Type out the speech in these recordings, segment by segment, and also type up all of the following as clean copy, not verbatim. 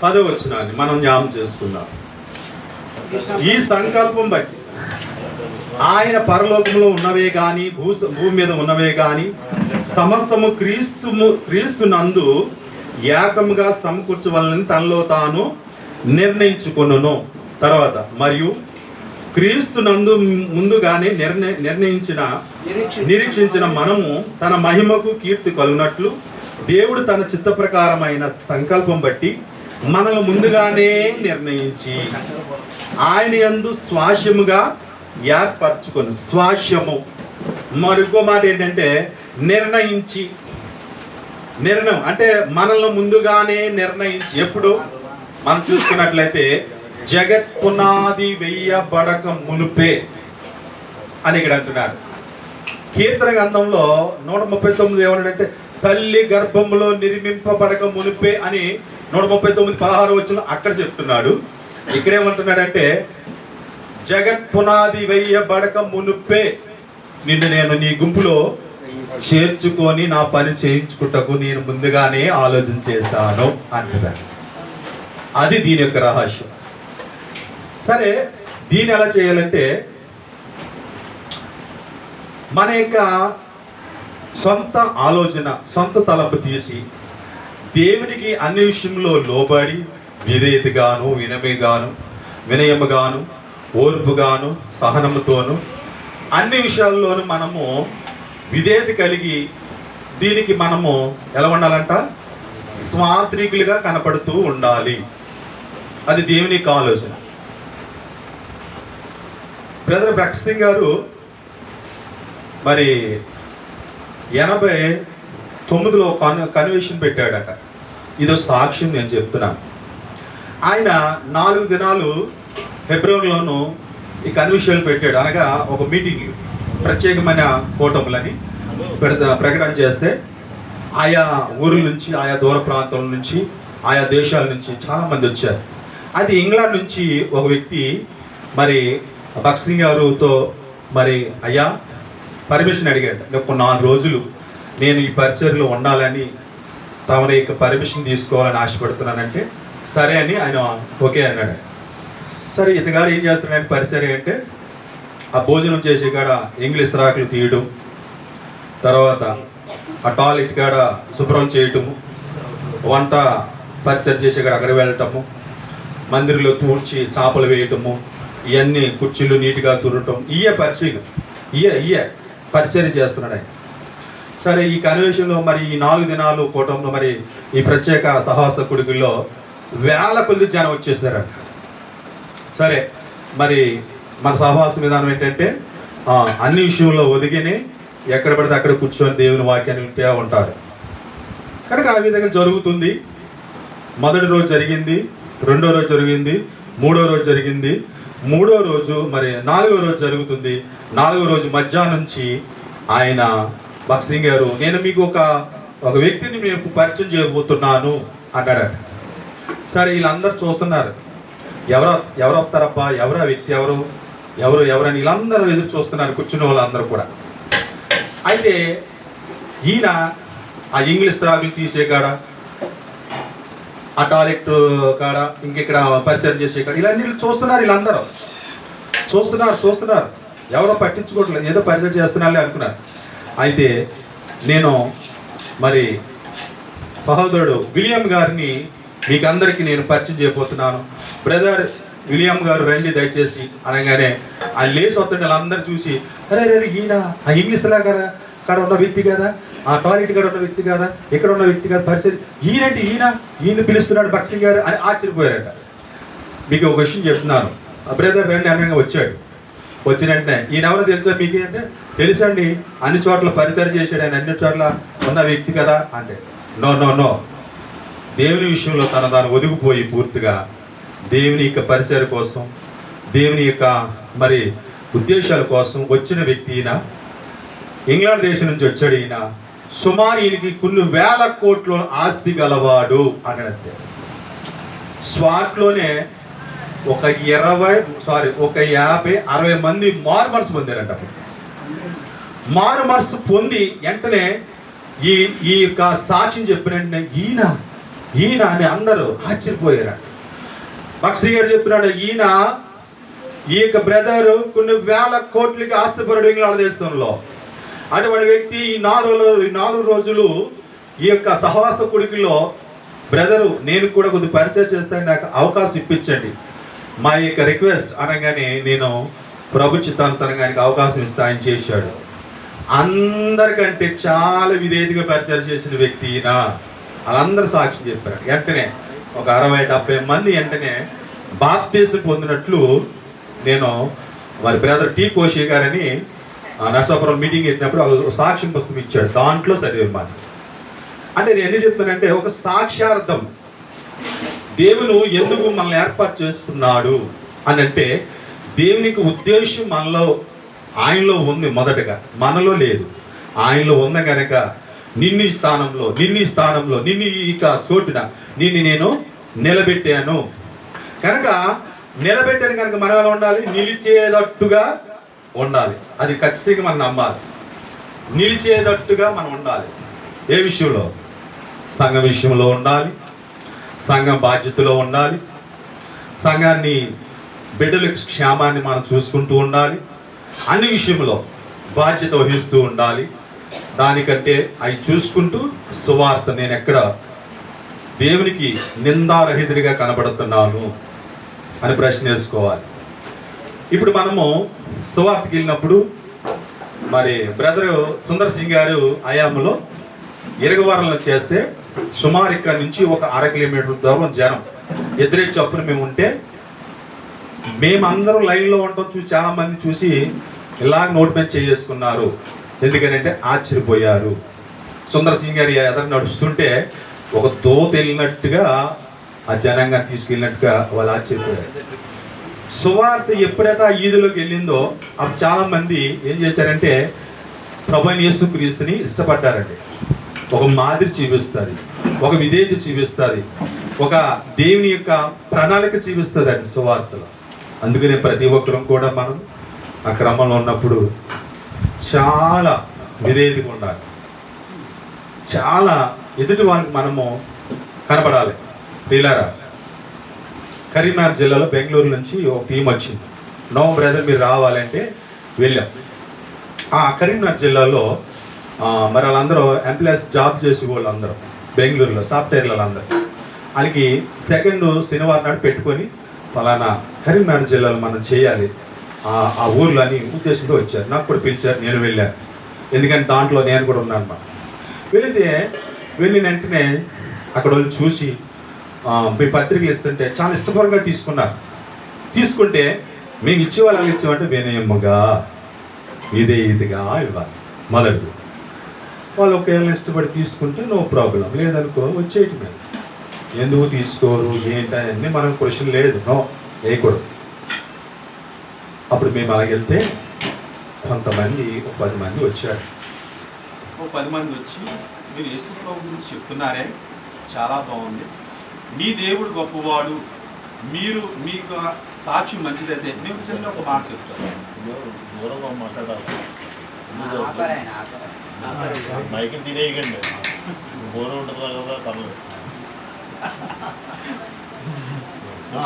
10వ వచనాన్ని మనం జ్ఞాపకం చేసుకుందాం. ఈ సంకల్పం బట్టి ఆయన పరలోకములో ఉన్నవే కానీ భూమి మీద ఉన్నవే కానీ సమస్తము క్రీస్తు నందు ఏకముగా సమకూర్చవలని తనలో తాను నిర్ణయించుకొనును. తర్వాత మరియు క్రీస్తు నందు ముందుగానే నిరీక్షించిన మనము తన మహిమకు కీర్తి కలుగునట్లు దేవుడు తన చిత్త ప్రకారమైన సంకల్పం బట్టి మనల్ని ముందుగానే నిర్ణయించి ఆయన యందు స్వాస్యముగా ఏర్పరచుకొని, స్వాస్యము మరొక మాట ఏంటంటే నిర్ణయించి, నిర్ణయం అంటే మనల్ని ముందుగానే నిర్ణయించి. ఎప్పుడు మనం చూసుకున్నట్లయితే జగత్ పునాది వేయబడక మునుపే అని ఇక్కడ అంటున్నారు. కీర్తన గ్రంథంలో 139 ఏమన్నాడంటే తల్లి గర్భంలో నిర్మింపబడక మునుపే అని 139:16 వచనం అక్కడ చెప్తున్నాడు. ఇక్కడేమంటున్నాడంటే జగత్ పునాది వేయబడక మునుపే నిన్ను నేను నీ గుంపులో చేర్చుకొని నా పని చేయించుకుంటకు నేను ముందుగానే ఆలోచన చేశాను అంటున్నాడు. అది దీని యొక్క రహస్యం. సరే, దీన్ని ఎలా చేయాలంటే మన యొక్క సొంత ఆలోచన, సొంత తలంపు తీసి దేవునికి అన్ని విషయంలో లోబడి విధేయతగాను, వినయముగాను, ఓర్పుగాను, సహనముతోను అన్ని విషయాల్లోనూ మనము విధేయత కలిగి దీనికి మనము ఎలా ఉండాలంట? స్వాత్రికులుగా కనపడుతూ ఉండాలి. అది దేవుని యొక్క ఆలోచన. బ్రదర్ భగత్ సింగ్ గారు మరి 89లో కన్వెన్షన్ పెట్టాడట. ఇదో సాక్ష్యం నేను చెప్తున్నాను. ఆయన 4 దినాలు ఫిబ్రవరిలోను ఈ కన్వెన్షన్ పెట్టాడు. అనగా ఒక మీటింగ్, ప్రత్యేకమైన కూటములని ప్రకటన చేస్తే ఆయా ఊరుల నుంచి, ఆయా దూర ప్రాంతాల నుంచి, ఆయా దేశాల నుంచి చాలామంది వచ్చారు. అది ఇంగ్లాండ్ నుంచి ఒక వ్యక్తి మరి భగత్ సింగ్ గారితో మరి అయ్యా పర్మిషన్ అడిగాడు. ఒక 4 రోజులు నేను ఈ పరిచర్లో ఉండాలని తమరి యొక్క పర్మిషన్ తీసుకోవాలని ఆశపడుతున్నానంటే సరే అని ఆయన ఓకే అన్నాడు. సరే, ఇతగాడు ఏం చేస్తున్నాడు పరిచర్య అంటే ఆ భోజనం చేసే కాడ ఇంగ్లీష్ రాకులు తీయడం, తర్వాత ఆ టాయిలెట్ కాడ శుభ్రం చేయటము, వంట పరిచర్య చేసే కాడ అక్కడ వెళ్ళటము, మందిరంలో తూడ్చి చాపలు వేయటము, ఇవన్నీ కుర్చీలు నీట్గా తురటం, పరిచర్య చేస్తున్నాడు ఆయన. సరే, ఈ కన్వెన్షన్లో మరి ఈ 4 దినాలు కూటంలో మరి ఈ ప్రత్యేక సహవాస కుడికల్లో వేల కొద్ది జనం వచ్చేసారు. సరే, మరి మన సహవాస విధానం ఏంటంటే అన్ని విషయంలో ఒదిగిని ఎక్కడ పడితే అక్కడ కూర్చొని దేవుని వాక్యాన్ని వింటూ ఉంటారు కనుక ఆ విధంగా జరుగుతుంది. మొదటి రోజు జరిగింది, రెండో రోజు జరిగింది, మూడో రోజు జరిగింది, మూడో రోజు మరి 4వ రోజు జరుగుతుంది. 4వ రోజు మధ్యాహ్నం నుంచి ఆయన భగత్ సింగ్ గారు నేను మీకు ఒక వ్యక్తిని మేము పరిచయం చేయబోతున్నాను అన్నాడు. సరే, వీళ్ళందరూ చూస్తున్నారు, ఎవరు వస్తారబ్బా, ఎవరు ఆ వ్యక్తి, ఎవరని వీళ్ళందరూ ఎదురు చూస్తున్నారు, కూర్చున్న వాళ్ళందరూ కూడా. అయితే ఈయన ఆ ఇంగ్లీష్ త్రాగులు తీసే కాడ, ఆ టాయిలెట్ కాడ, ఇంకెక్కడ పరిచయం చేసే కాడ ఇలా చూస్తున్నారు. వీళ్ళందరూ చూస్తున్నారు, ఎవరో పట్టించుకోవట్లేదు, ఏదో పరిచయం చేస్తున్నారులే అనుకున్నారు. అయితే నేను మరి సహోదరుడు విలియం గారిని మీకు అందరికీ నేను పరిచయం చేయబోతున్నాను. బ్రదర్ విలియం గారు రండి దయచేసి అనగానే ఆయన లేచి వస్తుంటే వాళ్ళందరూ చూసి అరే ఈయన ఆ ఇంగ్లీష్ లాగా కాడ ఉన్న వ్యక్తి కదా, ఆ టాయిలెట్ కాడ ఉన్న వ్యక్తి కదా, ఇక్కడ ఉన్న వ్యక్తి కదా, పరిచయం ఈయన పిలుస్తున్నాడు భగత్ సింగ్ గారు అని ఆశ్చర్యపోయారట. మీకు ఒక విషయం చెప్తున్నాను. బ్రదర్ రండి అనగా వచ్చాడు. వచ్చిన వెంటనే ఈయన ఎవరో తెలుసా మీకు అంటే తెలుసండి, అన్ని చోట్ల పరిచయం చేశాడు ఆయన, అన్ని చోట్ల ఉన్న వ్యక్తి కదా అంటే నో దేవుని విషయంలో తాను ఒదిగిపోయి పూర్తిగా దేవుని యొక్క పరిచయం కోసం, దేవుని యొక్క మరి ఉద్దేశాల కోసం వచ్చిన వ్యక్తి ఈయన. ఇంగ్లాండ్ దేశం నుంచి వచ్చాడు ఈయన. సుమారు ఈయనకి కొన్ని వేల కోట్ల ఆస్తి గలవాడు అన్నట్టే. స్వాట్లోనే ఒక 50-60 మంది మారు మనసు పొందారంట. మారు మనసు పొంది వెంటనే ఈ యొక్క సాక్ష్యం చెప్పిన వెంటనే ఈయన అని అందరూ ఆశ్చర్యపోయారు. భక్తి గారు చెప్పినాడు, ఈ యొక్క బ్రదరు కొన్ని వేల కోట్లకి ఆస్తిపరుడు ఇంగ్లాండ్ దేశంలో. అటువంటి వ్యక్తి ఈ 4 రోజులు ఈ యొక్క సహవాస కుడికిలో, బ్రదరు నేను కూడా కొద్దిగా పరిచయం చేస్తాను, నాకు అవకాశం ఇప్పించండి, మా యొక్క రిక్వెస్ట్ అనగానే నేను ప్రభు చిత్తానుసారంగా ఆయనకు అవకాశం ఇస్తా ఆయన చేశాడు. అందరికంటే చాలా విధేయతగా పరిచయం చేసిన వ్యక్తి ఈయన. వాళ్ళందరూ సాక్ష్యం చెప్పారు. వెంటనే ఒక 60-70 మంది వెంటనే బాప్తీసం పొందినట్లు నేను మరి బ్రదర్ టీ కోషి గారని నరసాపురం మీటింగ్ పెట్టినప్పుడు ఒక సాక్ష్యం పుస్తకం ఇచ్చాడు, దాంట్లో చదివేమాని. అంటే నేను ఎందుకు చెప్తానంటే ఒక సాక్ష్యార్థం దేవుడు ఎందుకు మనల్ని ఏర్పాటు చేసుకున్నాడు అని అంటే, దేవునికి ఉద్దేశం ఆయనలో ఉంది. మొదటగా మనలో లేదు, ఆయనలో ఉంది కనుక నిన్ను ఈ స్థానంలో నిన్ను ఈ చోటున నేను నిలబెట్టాను కనుక మనం ఎలా ఉండాలి? నిలిచేటట్టుగా ఉండాలి. అది ఖచ్చితంగా మనం నమ్మాలి. నిలిచేటట్టుగా మనం ఉండాలి. ఏ విషయంలో? సంఘం విషయంలో ఉండాలి, సంఘం బాధ్యతలో ఉండాలి, సంఘాన్ని బిడ్డల క్షేమాన్ని మనం చూసుకుంటూ ఉండాలి, అన్ని విషయంలో బాధ్యత వహిస్తూ ఉండాలి. దానికంటే అవి చూసుకుంటూ సువార్త నేను ఎక్కడ దేవునికి నిందారహితుడిగా కనబడుతున్నాను అని ప్రశ్న వేసుకోవాలి. ఇప్పుడు మనము సువార్తకి వెళ్ళినప్పుడు మరి బ్రదర్ సుందర్ సింగ్ గారు అయాములో ఇరగవారంలో చేస్తే సుమారు ఇక్కడ నుంచి ఒక 1/2 కిలోమీటర్ దూరం జనం ఎదురే చప్పున మేము ఉంటే, మేమందరం లైన్లో ఉండటం చూసి చాలామంది చూసి ఇలాగ నోటి మీద చేసుకున్నారు. ఎందుకనంటే ఆశ్చర్యపోయారు. సుందర్ సింగ్ గారి ఎదురు నడుస్తుంటే ఒక దోత వెళ్ళినట్టుగా ఆ జనంగా తీసుకెళ్ళినట్టుగా వాళ్ళు ఆశ్చర్యపోయారు. సువార్త ఎప్పుడైతే ఆ ఈదులోకి వెళ్ళిందో అప్పుడు చాలామంది ఏం చేశారంటే ప్రభువైన యేసుక్రీస్తుని ఇష్టపడ్డారండి. ఒక మాదిరి చూపిస్తుంది, ఒక విధేయత చూపిస్తుంది, ఒక దేవుని యొక్క ప్రణాళిక చూపిస్తుంది అండి సువార్తలో. అందుకనే ప్రతి ఒక్కరం కూడా మనం ఆ క్రమంలో ఉన్నప్పుడు చాలా విధేయతగా ఉండాలి, చాలా ఎదుటి వాళ్ళకి మనము కనబడాలి. పిల్లరా, కరీంనగర్ జిల్లాలో బెంగళూరు నుంచి ఒక టీం వచ్చింది. నో బ్రదర్ మీరు రావాలంటే వెళ్ళాం. ఆ కరీంనగర్ జిల్లాలో మరి వాళ్ళందరూ ఎంప్లాయీస్ జాబ్ చేసే వాళ్ళు అందరూ బెంగళూరులో సాఫ్ట్వేర్లు అందరూ వాళ్ళకి సెకండ్ శనివారం నాడు పెట్టుకొని ఫలానా కరీంనగర్ జిల్లాలో మనం చేయాలి ఆ ఊర్లో అని ఉద్దేశంతో వచ్చారు. నాకు కూడా పిలిచారు, నేను వెళ్ళాను. ఎందుకంటే దాంట్లో నేను కూడా ఉన్నాను అన్నమాట. వెళ్ళిన వెంటనే అక్కడ వాళ్ళు చూసి మీ పత్రికలు ఇస్తుంటే చాలా ఇష్టపరంగా తీసుకుంటే మేము ఇచ్చేవాళ్ళు ఇచ్చామంటే వినయమ్మగా ఇదిగా ఇవ్వాలి. మొదటి వాళ్ళు ఒకవేళ ఇష్టపడి తీసుకుంటే నో ప్రాబ్లం, లేదనుకో వచ్చేయటమే. ఎందుకు తీసుకోరు ఏంటని మనం క్వశ్చన్ లేదు, నో వేయకూడదు. అప్పుడు మేము అలాగెళ్తే కొంతమంది 10 మంది వచ్చారు. 10 మంది వచ్చి మీరు యేసు ప్రభు గురించి చెప్తున్నారే, చాలా బాగుంది, మీ దేవుడు గొప్పవాడు, మీకు సాక్ష్యం మంచిదైతే మేము చిన్న ఒక మాట చెప్తాను. దూరంగా మాట్లాడాలి, మైకి తినేయకండి, బోర్ ఉంటుంది కదా తమలు.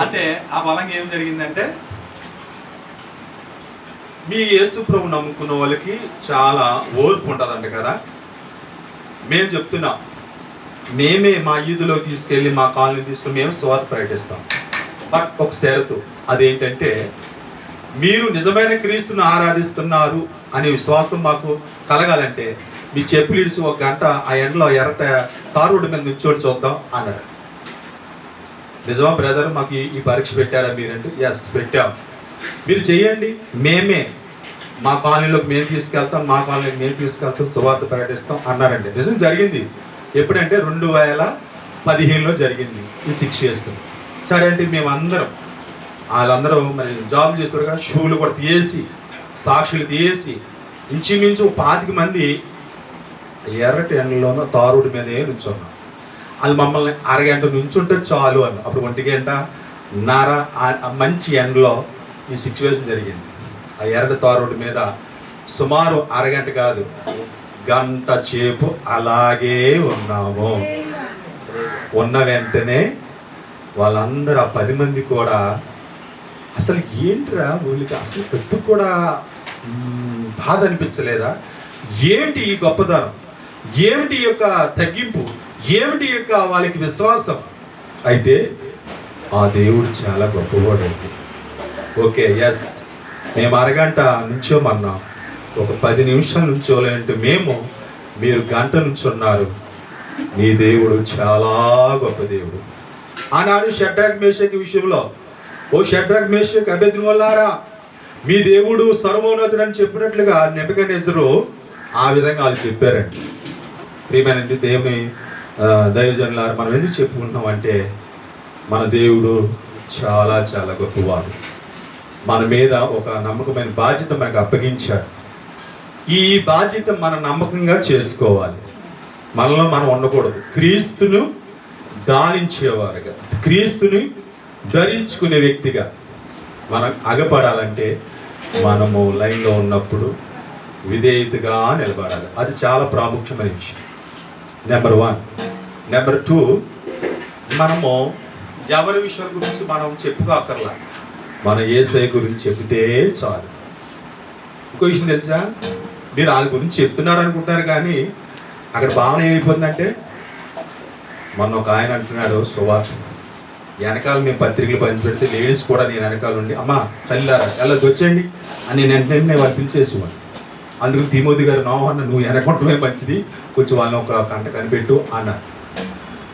అంటే ఆ బలంగా ఏం జరిగిందంటే, మీ యేసు ప్రభు నమ్ముకున్న వాళ్ళకి చాలా ఓర్పు ఉంటుందంట కదా. మేము చెప్తున్నాం, మేమే మా ఈదులో తీసుకెళ్ళి మా కాలనీ తీసుకుని మేము స్వార్థ ప్రకటిస్తాం. బట్ ఒక షరతు, అదేంటంటే మీరు నిజమైన క్రీస్తుని ఆరాధిస్తున్నారు అనే విశ్వాసం మాకు కలగాలంటే మీ చెప్పులు ఇడిచి 1 గంట ఆ ఎండలో తారు రోడ్డు మీద నిల్చోటి చూద్దాం అన్నారు. నిజమా బ్రదర్ మాకు ఈ పరీక్ష పెట్టారా మీరంటే? ఎస్ పెట్టాం, మీరు చెయ్యండి, మేమే మా కాలనీలోకి మేము తీసుకెళ్తాం, మా కాలనీకి మేము తీసుకెళ్తాం, సువార్త ప్రకటిస్తాం అన్నారండి. నిజం జరిగింది. ఎప్పుడంటే 2015లో జరిగింది ఈ 6 years. సరే అంటే మేమందరం వాళ్ళందరూ మరి జాబ్ చేస్తారు కదా, షూలు కూడా తీసి సాక్షులు తీసి ఇంచుమించు 25 మంది ఎర్రటి ఎండలోనో తారుడి మీదే నుంచున్నాం. వాళ్ళు మమ్మల్ని అరగంట నుంచుంటే చాలు అని. అప్పుడు 1 గంటన్నర మంచి ఎండలో ఈ సిచ్యువేషన్ జరిగింది. ఆ ఎర్రటి తారుడి మీద సుమారు అరగంట కాదు, 1 గంట సేపు అలాగే ఉన్నాము. ఉన్న వెంటనే వాళ్ళందరూ ఆ 10 మంది కూడా అసలు ఏంట్రా వీళ్ళకి అసలు ఎప్పుడు కూడా బాధ అనిపించలేదా? ఏమిటి ఈ గొప్పతనం, ఏమిటి యొక్క తగ్గింపు, ఏమిటి యొక్క వాళ్ళకి విశ్వాసం? అయితే ఆ దేవుడు చాలా గొప్పవాడండి. ఓకే, ఎస్, మేము అరగంట నుంచోమన్నాం, ఒక 10 నిమిషాలు నుంచోలేంటే మీరు గంట నుంచున్నారు. నీ దేవుడు చాలా గొప్ప దేవుడు. ఆనాడు షడ్రక్ మేషక్ విషయంలో, ఓ షడ్రక్ మేషక్ అబేద్నెగోలారా, మీ దేవుడు సర్వోన్నతుడు అని చెప్పినట్లుగా నెబుకద్నెజరు ఆ విధంగా వాళ్ళు చెప్పారండి. ప్రియమైన దేవుని దైవజనులారా, మనం ఎందుకు చెప్పుకుంటున్నాం అంటే మన దేవుడు చాలా చాలా గొప్పవాడు. మన మీద ఒక నమ్మకమైన బాధ్యత మనకు అప్పగించాడు. ఈ బాధ్యత మనం నమ్మకంగా చేసుకోవాలి. మనలో మనం ఉండకూడదు. క్రీస్తును దానించేవారుగా, క్రీస్తుని ధరించుకునే వ్యక్తిగా మనం అగపడాలంటే మనము లైన్లో ఉన్నప్పుడు విధేయతగా నిలబడాలి. అది చాలా ప్రాముఖ్యమైన విషయం. నెంబర్ 1. నెంబర్ 2, మనము ఎవరి విషయం గురించి మనం చెప్పుకోకర్లా, మన యేసయ్య గురించి చెబితే చాలు. ఇంకో విషయం తెలుసా, మీరు వాళ్ళ గురించి చెప్తున్నారు అనుకుంటారు, కానీ అక్కడ భావన ఏమైపోతుందంటే, మొన్న ఒక ఆయన అంటున్నాడు, సువార్త వెనకాల మేము పత్రికలు పంచిపెడితే లేడీస్ కూడా నేను వెనకాల ఉండి, అమ్మ తల్లిలారా ఎలా వచ్చేయండి అని నేను వెంటనే వాళ్ళు పిలిచేసేవాడు. అందుకు తిమోతి గారు, నోహన్న నువ్వు వెనకొట్టమే మంచిది, కొంచెం వాళ్ళని ఒక కంట కనిపెట్టు అన్నారు.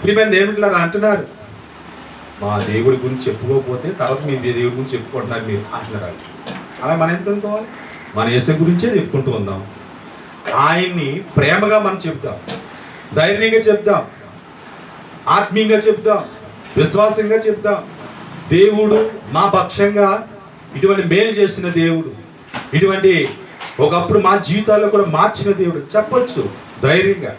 ప్రియమైన దేవుడిలారా అంటున్నారు, మా దేవుడి గురించి చెప్పుకోకపోతే తర్వాత మీ దేవుడి గురించి చెప్పుకుంటున్నారు మీరు అంటున్నారు. అలా మనం ఎందుకు అనుకోవాలి? మన యేసు గురించే చెప్పుకుంటూ ఉందాం. ఆయన్ని ప్రేమగా మనం చెప్తాం, ధైర్యంగా చెప్తాం, ఆత్మీయంగా చెప్తాం, విశ్వాసంగా చెప్తాం. దేవుడు మా పక్షంగా ఇటువంటి మేలు చేసిన దేవుడు, ఇటువంటి ఒకప్పుడు మా జీవితాల్లో కూడా మార్చిన దేవుడు చెప్పొచ్చు ధైర్యంగా.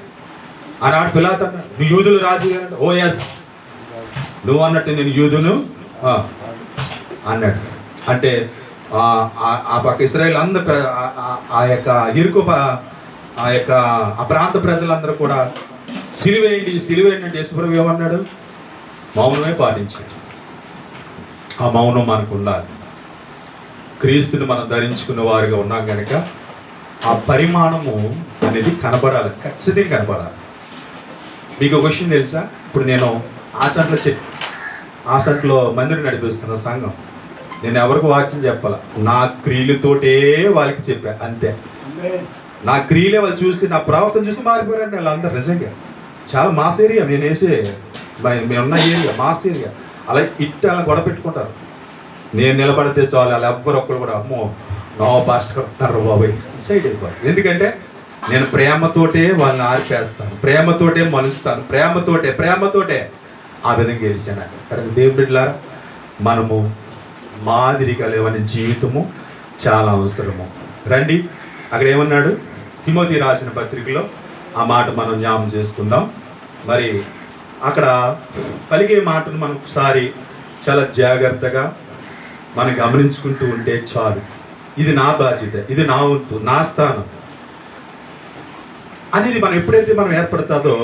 ఆనాడు పిలాతు అన్నాడు, నువ్వు యూదులు రాజు అన్నాడు. ఓ ఎస్, నువ్వు అన్నట్టు నేను యూదును అన్నాడు. అంటే ఆ పక్క ఇశ్రాయేల్ అందరూ ఆ యొక్క ఇరుకు ఆ ప్రాంత ప్రజలందరూ కూడా సిలువేయండి అంటే యేసుప్రభువు ఏమన్నాడు? మౌనమే పాటించాడు. ఆ మౌనం మనకు ఉండాలి. క్రీస్తుని మనం ధరించుకున్న వారిగా ఉన్నాం కనుక ఆ పరిమాణము అనేది కనపడాలి, ఖచ్చితంగా కనపడాలి. మీకు ఒక విషయం తెలుసా, ఇప్పుడు నేను ఆసంట్లో మందిరం నడిపిస్తున్న సంఘం, నేను ఎవరికి వాక్యం చెప్పాల, నా క్రియలతోటే వాళ్ళకి చెప్పా, అంతే. నా క్రియలే వాళ్ళు చూసి, నా ప్రవర్తన చూసి మారిపోయారండి వాళ్ళందరూ. నిజంగా చాలా మాస్ ఏరియా, నేను వేసే మేమున్న ఏరియా మాస్ ఏరియా. అలా అలా గొడవ పెట్టుకుంటారు. నేను నిలబడితే చాలు, అలా ఒక్కరు కూడా అమ్మో నో పాస్ట్ కడుతున్నారు బాబాయ్ సైడ్ అయిపోతారు. ఎందుకంటే నేను ప్రేమతోటే వాళ్ళని ఆర్పేస్తాను, ప్రేమతోటే మలుస్తాను, ప్రేమతోటే ఆ విధంగా గెలిచాను. అక్కడ దేవుడి బిడ్డలారా, మనము మాదిరిగా లేవని జీవితము చాలా అవసరము. రండి, అక్కడ ఏమన్నాడు? తిమోతి రాసిన పత్రికలో ఆ మాట మనం జ్ఞాపకం చేసుకుందాం. మరి అక్కడ కలిగే మాటను మనం ఒకసారి చాలా జాగ్రత్తగా మనం గమనించుకుంటూ ఉంటే చాలు. ఇది నా బాధ్యత, ఇది నా వంతు, నా స్థానం అనేది మనం ఎప్పుడైతే మనం ఏర్పడుతుందో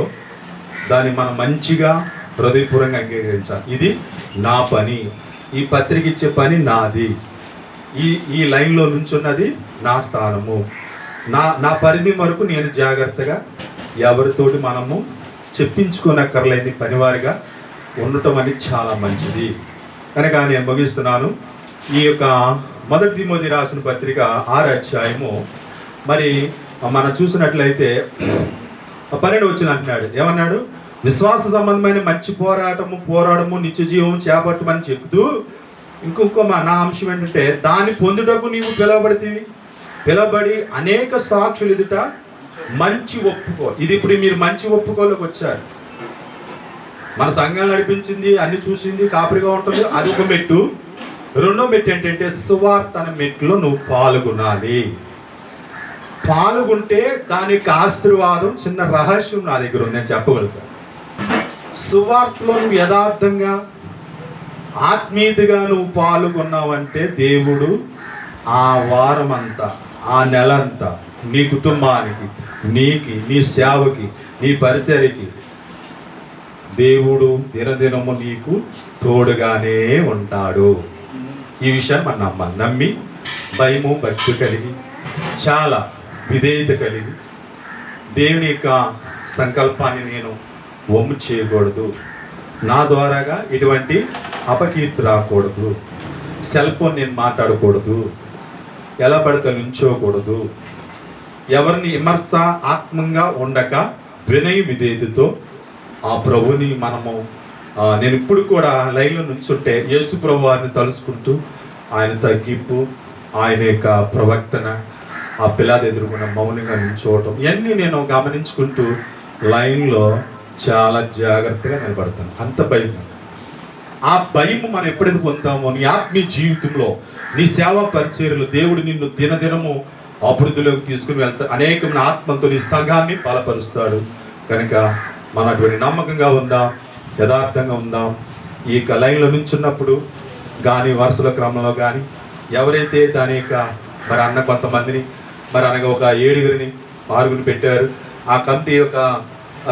దాన్ని మనం మంచిగా హృదయపూర్వకంగా అంగీకరించాలి. ఇది నా పని, ఈ పత్రిక ఇచ్చే పని నాది, ఈ లైన్లో నుంచున్నది నా స్థానము, నా పరిధి వరకు నేను జాగ్రత్తగా ఎవరితోటి మనము చెప్పించుకోనక్కర్లేని పనివారిగా ఉండటం అనేది చాలా మంచిది. కనుక నేను ముగిస్తున్నాను. ఈ యొక్క 1 తిమోతి రాసిన పత్రిక 6వ అధ్యాయము మరి మనం చూసినట్లయితే 12వ వచనం అంటున్నాడు, ఏమన్నాడు? విశ్వాస సంబంధమైన మంచి పోరాడము నిత్య జీవం చేపట్టమని చెప్తూ ఇంకొక నా అంశం ఏంటంటే, దాన్ని పొందుటకు నీవు పిలవబడి అనేక సాక్షులు ఎదుట మంచి ఒప్పుకో. ఇది ఇప్పుడు మీరు మంచి ఒప్పుకోలోకి వచ్చారు. మన సంఘాలు నడిపించింది, అన్ని చూసింది, కాపరిగా ఉంటుంది, అది ఒక మెట్టు. రెండో మెట్టు ఏంటంటే సువార్త మెట్టులో నువ్వు పాల్గొనాలి. పాల్గొంటే దానికి ఆశీర్వాదం, చిన్న రహస్యం నా దగ్గర ఉంది, నేను చెప్పగలుగుతాను. సువార్తలో నువ్వు యథార్థంగా ఆత్మీయతగా నువ్వు పాల్గొన్నావంటే దేవుడు ఆ వారం అంతా, ఆ నెలంతా నీ కుటుంబానికి, నీ సేవకి, నీ పరిసరికి దేవుడు దినదినము నీకు తోడుగానే ఉంటాడు. ఈ విషయాన్ని మనం నమ్మాలి. నమ్మి భయము భక్తి కలిగి చాలా విధేయత కలిగి దేవుని యొక్క సంకల్పాన్ని నేను వమ్ము చేయకూడదు. నా ద్వారాగా ఎటువంటి అపకీర్తి రాకూడదు. సెల్ ఫోన్ నేను మాట్లాడకూడదు. ఎలా పడితే నుంచోకూడదు. ఎవరిని ఆత్మంగా ఉండక వినయ విధేయతతో ఆ ప్రభుని మనము నేను ఇప్పుడు కూడా లైన్లో నుంచుంటే యేసు ప్రభు వారిని తలుచుకుంటూ ఆయన తగ్గింపు, ఆయన యొక్క ప్రవర్తన, ఆ పిల్లాది ఎదురుకున్న మౌనంగా నిల్చోవటం, ఇవన్నీ నేను గమనించుకుంటూ లైన్లో చాలా జాగ్రత్తగా నిలబడతాను. అంత భయం. ఆ భయం మనం ఎప్పుడైతే పొందామో నీ ఆత్మీయ జీవితంలో నీ సేవా పరిచర్యలు దేవుడు నిన్ను దినదినము అభివృద్ధిలోకి తీసుకుని వెళ్తాడు. అనేకమైన ఆత్మతో నీ సంఘాన్ని బలపరుస్తాడు. కనుక మనం అటువంటి నమ్మకంగా ఉందాం, యథార్థంగా ఉందాం. ఈ యొక్క లైన్లో నుంచున్నప్పుడు కానీ వరుసల క్రమంలో కానీ ఎవరైతే దాని యొక్క మరి అన్న కొంతమందిని మరి అనగా ఒక 7 6 పెట్టారు. ఆ కమిటీ యొక్క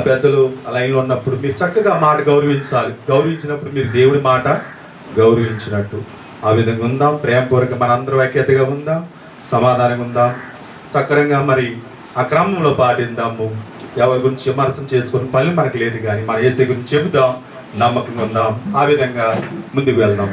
పెద్దలు ఆ లైన్లో ఉన్నప్పుడు మీరు చక్కగా మాట గౌరవించాలి. గౌరవించినప్పుడు మీరు దేవుడి మాట గౌరవించినట్టు ఆ విధంగా ఉందాం. ప్రేమపూర్వక మనందరం ఐక్యతగా ఉందాం, సమాధానంగా ఉందాం, సక్రంగా మరి ఆ క్రమంలో పాటిద్దాము. ఎవరి గురించి విమర్శన చేసుకుని పని మనకు లేదు, కానీ మన యేసు గురించి చెబుదాం, నమ్మకంగా ఉందాం. ఆ విధంగా ముందుకు వెళ్దాం.